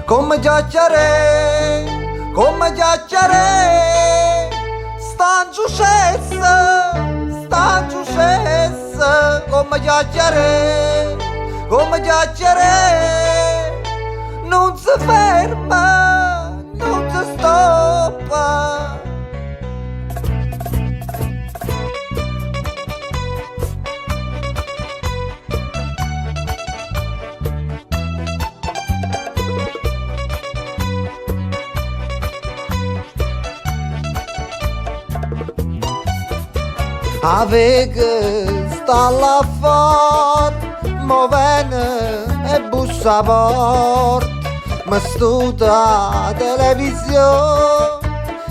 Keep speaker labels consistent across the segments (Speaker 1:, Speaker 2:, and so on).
Speaker 1: come giacciare, sta giucessa, come giacciare, non si ferma, non si stoppa. Avega sta là fuori, mo venne e bussa forte, ma stuta televisione,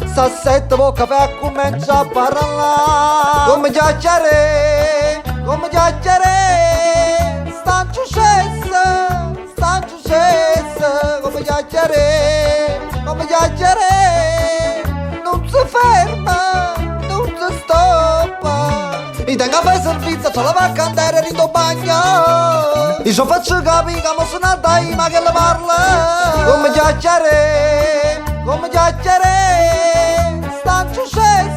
Speaker 1: sta sette bocca per cominciare a parlare. Come giacciare, sta giucessa, come giacciare, non si ferma, non si stoppa. I tengo a fare servizio, c'ho la vaccantere e rido bagno. Io ci faccio capire che non sono dai ma che le parla. Come giacciare, sta giucessa.